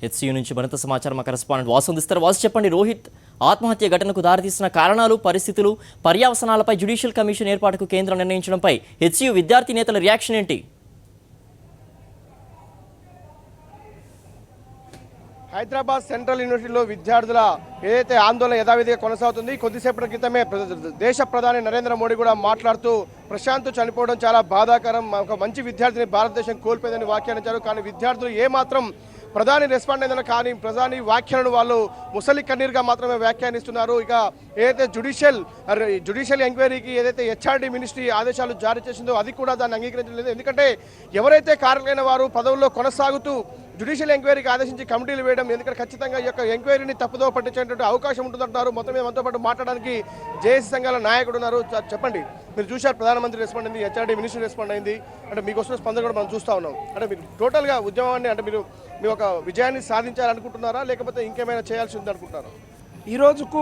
HCU నుంచి మరింత సమాచారం మా కరెస్పాండెంట్ వాసు అందిస్తారు. వాసు, చెప్పండి, రోహిత్ ఆత్మహత్య ఘటనకు దారితీసిన కారణాలు, పరిస్థితులు, పర్యవసనాలపై జ్యుడిషియల్ కమిషన్ ఏర్పాటుకు కేంద్రం నిర్ణయించడంపై హెచ్సియు విద్యార్థి నేతల రియాక్షన్ ఏంటి? హైదరాబాద్ సెంట్రల్ యూనివర్సిటీలో విద్యార్థుల ఏదైతే ఆందోళన యథావిధిగా కొనసాగుతుంది. కొద్దిసేపటి క్రితమే దేశ ప్రధాని నరేంద్ర మోడీ కూడా మాట్లాడుతూ ప్రశాంత్ చనిపోవడం చాలా బాధాకరం, ఒక మంచి విద్యార్థిని భారతదేశం కోల్పోయిందని వ్యాఖ్యానించారు. కానీ విద్యార్థులు ఏమాత్రం ప్రధాని రెస్పాండ్ అయిందని, కానీ ప్రధాని వ్యాఖ్యలను వాళ్ళు ముసలి కన్నీరుగా మాత్రమే వ్యాఖ్యానిస్తున్నారు. ఇక ఏదైతే జ్యుడిషియల్ ఎంక్వైరీకి ఏదైతే హెచ్ఆర్డీ మినిస్ట్రీ ఆదేశాలు జారీ చేసిందో అది కూడా దాన్ని అంగీకరించలేదు. ఎందుకంటే ఎవరైతే కారణమైన వారు పదవుల్లో కొనసాగుతూ జ్యుడిషియల్ ఎంక్వైరీకి ఆదేశించి కమిటీలు వేయడం, ఎందుకంటే ఖచ్చితంగా ఈ యొక్క ఎంక్వైరీని తప్పుదో పట్టించేటువంటి అవకాశం ఉంటుందంటున్నారు. మొత్తం మీద మనతో పాటు మాట్లాడడానికి జేఏసీ సంఘాల నాయకుడు ఉన్నారు. చెప్పండి, మీరు చూశారు ప్రధానమంత్రి రెస్పాండ్ అయింది, హెచ్ఆర్డీ మినిస్ట్రీ రెస్పాండ్ అయింది, అంటే మీకు వస్తున్న స్పందన కూడా మనం చూస్తూ ఉన్నాం. అంటే మీరు టోటల్గా ఉద్యమాన్ని అంటే మీరు మీ ఒక విజయాన్ని సాధించాలనుకుంటున్నారా, లేకపోతే ఇంకేమైనా చేయాల్సి ఉంది అనుకుంటున్నారా? ఈ రోజుకు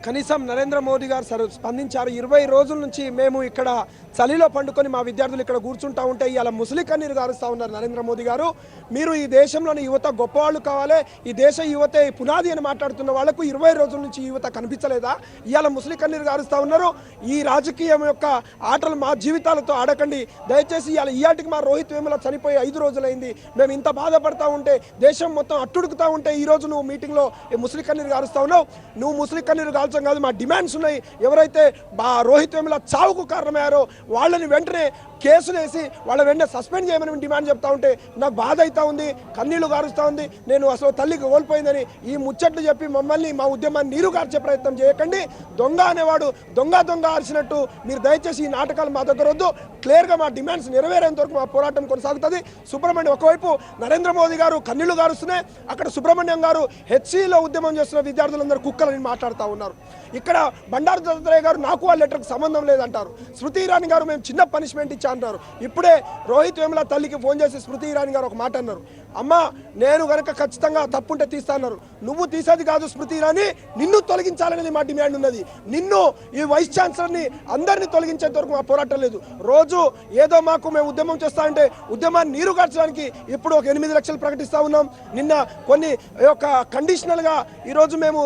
కనీసం నరేంద్ర మోదీ గారు స్పందించారు. 20 రోజుల నుంచి మేము ఇక్కడ చలిలో పండుకొని మా విద్యార్థులు ఇక్కడ కూర్చుంటా ఉంటే ఇలా ముసలి కన్నీరు గారుస్తూ ఉన్నారు నరేంద్ర మోదీ గారు. మీరు ఈ దేశంలోని యువత గొప్పవాళ్ళు కావాలి, ఈ దేశ యువతే పునాది అని మాట్లాడుతున్న వాళ్లకు 20 రోజుల నుంచి యువత కనిపించలేదా? ఇవాళ ముసలి కన్నీరు గారుస్తూ ఉన్నారు. ఈ రాజకీయం యొక్క ఆటలు మా జీవితాలతో ఆడకండి దయచేసి. ఇవాటికి మా రోహిత్ వేముల చనిపోయి 5 రోజులైంది. మేము ఇంత బాధపడతా ఉంటే, దేశం మొత్తం అట్టుడుకుతా ఉంటే, ఈ రోజు నువ్వు మీటింగ్లో ముసలి కన్నీరు గారుస్తా ఉన్నావు. నువ్వు ముసలి కన్నీరు కాల్చడం కాదు, మా డిమాండ్స్ ఉన్నాయి. ఎవరైతే రోహిత్ వేముల చావుకు కారణమయ్యారో వాళ్ళని వెంటనే కేసులు వేసి వాళ్ళ వెంటనే సస్పెండ్ చేయమని డిమాండ్ చెప్తా ఉంటే నాకు బాధ అవుతా ఉంది, కన్నీళ్లు గారుస్తూ ఉంది. నేను అసలు తల్లికి కోల్పోయిందని ఈ ముచ్చట్లు చెప్పి మమ్మల్ని మా ఉద్యమాన్ని నీరు కార్చే ప్రయత్నం చేయకండి. దొంగ అనేవాడు దొంగ అరిచినట్టు మీరు దయచేసి ఈ నాటకాలు మా దగ్గర వద్దు. క్లియర్గా మా డిమాండ్స్ నెరవేరేంత వరకు మా పోరాటం కొనసాగుతుంది. సుబ్రహ్మణ్యం ఒకవైపు నరేంద్ర మోదీ గారు కన్నీళ్లు గారుస్తున్నాయి, అక్కడ సుబ్రహ్మణ్యం గారు హెచ్సిలో ఉద్యమం చేస్తున్న విద్యార్థులందరూ కుక్కలని మాట్లాడుతూ ఉన్నారు. ఇక్కడ బండారు దత్తాత్రేయ గారు నాకు ఆ లెటర్కి సంబంధం లేదంటారు. స్మృతి ఇరానీ గారు మేము చిన్న పనిష్మెంట్ ఇచ్చా అంటారు. ఇప్పుడే రోహిత్ వేముల తల్లికి ఫోన్ చేసి స్మృతి ఇరానీ గారు ఒక మాట అన్నారు, అమ్మ నేను కనుక ఖచ్చితంగా తప్పుంటే తీస్తా అన్నారు. నువ్వు తీసేది కాదు స్మృతి ఇరానీ, నిన్ను తొలగించాలనేది మా డిమాండ్ ఉన్నది. నిన్ను ఈ వైస్ ఛాన్సలర్ని అందరినీ తొలగించేంత వరకు మా పోరాటం లేదు. రోజు ఏదో మాకు మేము ఉద్యమం చేస్తా అంటే ఉద్యమాన్ని నీరు కార్చడానికి ఇప్పుడు ఒక 8 లక్షలు ప్రకటిస్తా ఉన్నాం. నిన్న కొన్ని ఒక కండిషనల్గా ఈరోజు మేము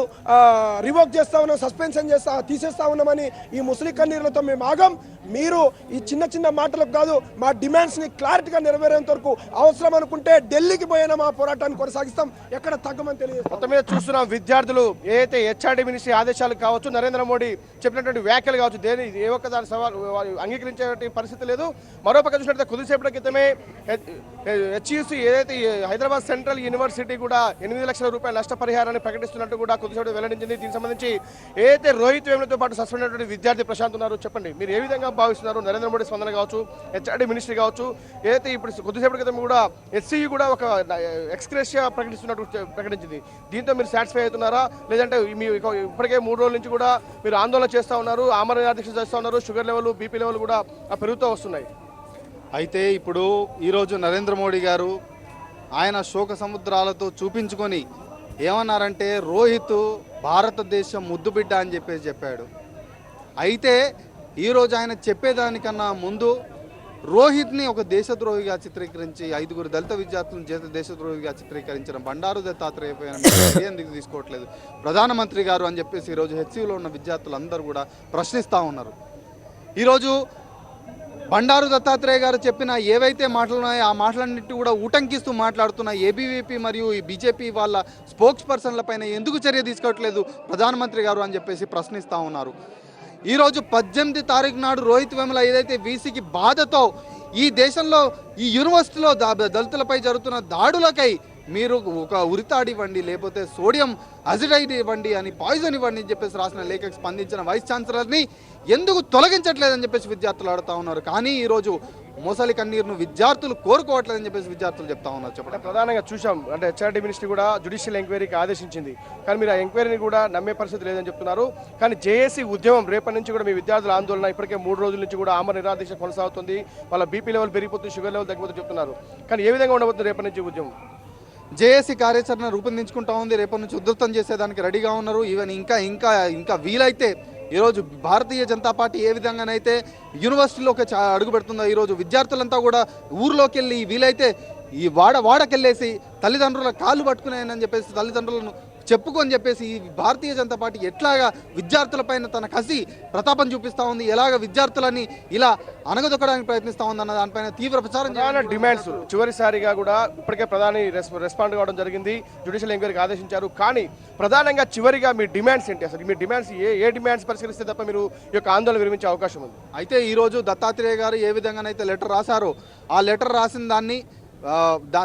రివోక్ చేస్తా ఉన్నాం, సస్పెన్షన్ తీసేస్తా ఉన్నామని ఈ ముసలి కన్నీరులతో మేము ఆగం. మీరు ఈ చిన్న మాటలకు కాదు, మా డిమాండ్స్ని క్లారిటీగా నెరవేరేంత వరకు అవసరం అనుకుంటే ఢిల్లీకి పోయినా మా పోరాటాన్ని కొనసాగిస్తాం, ఎక్కడ తగ్గమని తెలియదు. మొత్తం మీద చూస్తున్నాం విద్యార్థులు ఏదైతే హెచ్ఆర్డీ మినిస్ట్రీ ఆదేశాలు కావచ్చు, నరేంద్ర మోడీ చెప్పినటువంటి వ్యాఖ్యలు కావచ్చు, ఏ ఒక్క దాని సవాల్ అంగీకరించే పరిస్థితి లేదు. మరోపక్క చూసినట్లయితే కొద్దిసేపటి క్రితమే హెచ్యుసి ఏదైతే హైదరాబాద్ సెంట్రల్ యూనివర్సిటీ కూడా 8 లక్షల రూపాయల నష్టపరిహారాన్ని ప్రకటిస్తున్నట్టు కూడా కొద్దిసేపటి వెల్లడించింది. దీనికి సంబంధించి ఏదైతే రోహిత్ వేములతో పాటు సస్పెండ్ అయినటువంటి విద్యార్థి ప్రశాంత్ ఉన్నారు. చెప్పండి, మీరు ఏ విధంగా భావిస్తున్నారు? నరేంద్ర మోడీ స్పందన కావచ్చు, హెచ్ఆర్డీ మినిస్ట్రీ కావచ్చు, ఏదైతే ఇప్పుడు కొద్దిసేపటి క్రితం కూడా హెచ్సియు కూడా ఒక ఎక్స్గ్రేషియా ప్రకటించింది. దీంతో మీరు సాటిస్ఫై అవుతున్నారా, లేదంటే మీ ఇప్పటికే 3 రోజుల నుంచి కూడా మీరు ఆందోళన చేస్తూ ఉన్నారు, ఆమరణ నిరాదీక్ష చేస్తూ ఉన్నారు, షుగర్ లెవెల్ బీపీ లెవెల్ కూడా పెరుగుతూ వస్తున్నాయి. అయితే ఇప్పుడు ఈరోజు నరేంద్ర మోడీ గారు ఆయన శోక సముద్రాలతో చూపించుకొని ఏమన్నారంటే రోహిత్ భారతదేశం ముద్దుబిడ్డ అని చెప్పాడు. అయితే ఈరోజు ఆయన చెప్పేదానికన్నా ముందు రోహిత్ని ఒక దేశద్రోహిగా చిత్రీకరించి 5 దళిత విద్యార్థులను దేశద్రోహిగా చిత్రీకరించిన బండారు దత్తాత్రేయ ఎందుకు తీసుకోవట్లేదు ప్రధానమంత్రి గారు అని చెప్పేసి ఈరోజు హెచ్సిలో ఉన్న విద్యార్థులందరూ కూడా ప్రశ్నిస్తూ ఉన్నారు. ఈరోజు బండారు దత్తాత్రేయ గారు చెప్పిన ఏవైతే మాటలు ఉన్నాయో ఆ మాటలన్నింటి కూడా ఉటంకిస్తూ మాట్లాడుతున్న ఏబీవీపీ మరియు ఈ బీజేపీ వాళ్ళ స్పోక్స్ పర్సన్లపైన ఎందుకు చర్య తీసుకోవట్లేదు ప్రధానమంత్రి గారు అని చెప్పేసి ప్రశ్నిస్తూ ఉన్నారు. ఈరోజు 18 తారీఖు నాడు రోహిత్ వేముల ఏదైతే వీసీకి బాధతో ఈ దేశంలో ఈ యూనివర్సిటీలో దళితులపై జరుగుతున్న దాడులకై మీరు ఒక ఉరితాడు ఇవ్వండి, లేకపోతే సోడియం అజిడైడ్ ఇవ్వండి అని, పాయిజన్ ఇవ్వండి అని చెప్పేసి రాసిన లేఖకు స్పందించిన వైస్ ఛాన్సలర్ని ఎందుకు తొలగించట్లేదని చెప్పేసి విద్యార్థులు అడుగుతా ఉన్నారు. కానీ ఈరోజు మోసలి కన్నీరును విద్యార్థులు కోరుకోవట్లేదని చెప్పేసి విద్యార్థులు చెప్తా ఉన్నారు. చెప్పండి, ప్రధానంగా చూసాం అంటే హెచ్ఆర్డీ మినిస్ట్రీ కూడా జ్యుడిషియల్ ఎంక్వైరీకి ఆదేశించింది, కానీ మీరు ఆ ఎంక్వైరీని కూడా నమ్మే పరిస్థితి లేదని చెప్తున్నారు. కానీ జేఏసీ ఉద్యమం రేపటి నుంచి కూడా మీ విద్యార్థుల ఆందోళన ఇప్పటికే 3 రోజుల నుంచి కూడా ఆమరణ నిరాదీక్ష కొనసాగుతుంది. వాళ్ళ బీపీ లెవెల్ పెరిగిపోతుంది, షుగర్ లెవెల్ తగ్గిపోతుంది చెప్తున్నారు. కానీ ఏ విధంగా ఉండబోతుంది రేపటి నుంచి ఉద్యమం? జేఏసీ కార్యాచరణ రూపొందించుకుంటా ఉంది, రేపటి నుంచి ఉధృతం చేసేదానికి రెడీగా ఉన్నారు. ఈవెన్ ఇంకా వీలైతే ఈరోజు భారతీయ జనతా పార్టీ ఏ విధంగానైతే యూనివర్సిటీలోకి అడుగు పెడుతుందో ఈరోజు విద్యార్థులంతా కూడా ఊర్లోకి వెళ్ళి వీలైతే ఈ వాడకెళ్ళేసి తల్లిదండ్రుల కాళ్ళు పట్టుకున్నాయని చెప్పేసి తల్లిదండ్రులను చెప్పుకొని చెప్పేసి ఈ భారతీయ జనతా పార్టీ ఎట్లాగా విద్యార్థులపైన తన కసి ప్రతాపం చూపిస్తూ ఉంది, ఎలాగ విద్యార్థులని ఇలా అనగదొక్కడానికి ప్రయత్నిస్తూ ఉంది అన్న దానిపైన తీవ్ర ప్రచారం ప్రధాన డిమాండ్స్ చివరిసారిగా కూడా ఇప్పటికే ప్రధాని రెస్పాండ్ కావడం జరిగింది, జ్యుడిషియల్ ఎంక్వైరీకి ఆదేశించారు. కానీ ప్రధానంగా చివరిగా మీ డిమాండ్స్ ఏంటి? అసలు మీ డిమాండ్స్ ఏ డిమాండ్స్ పరిశీలిస్తే తప్ప మీరు ఈ యొక్క ఆందోళన విరమించే అవకాశం ఉంది? అయితే ఈరోజు దత్తాత్రేయ గారు ఏ విధంగానైతే లెటర్ రాశారో ఆ లెటర్ రాసిన దాన్ని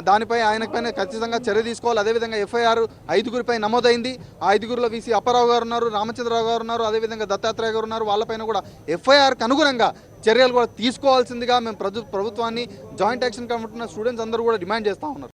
దానిపై ఆయనపైన ఖచ్చితంగా చర్య తీసుకోవాలి. అదేవిధంగా ఎఫ్ఐఆర్ 5గురిపై నమోదైంది. ఆ 5గురిలో వీసీ అప్పారావు గారు ఉన్నారు, రామచంద్రరావు గారు ఉన్నారు, అదేవిధంగా దత్తాత్రేయ గారు ఉన్నారు. వాళ్ళపైన కూడా ఎఫ్ఐఆర్కి అనుగుణంగా చర్యలు కూడా తీసుకోవాల్సిందిగా మేము ప్రభుత్వాన్ని, జాయింట్ యాక్షన్ కమిటీ స్టూడెంట్స్ అందరూ కూడా డిమాండ్ చేస్తూ ఉన్నారు.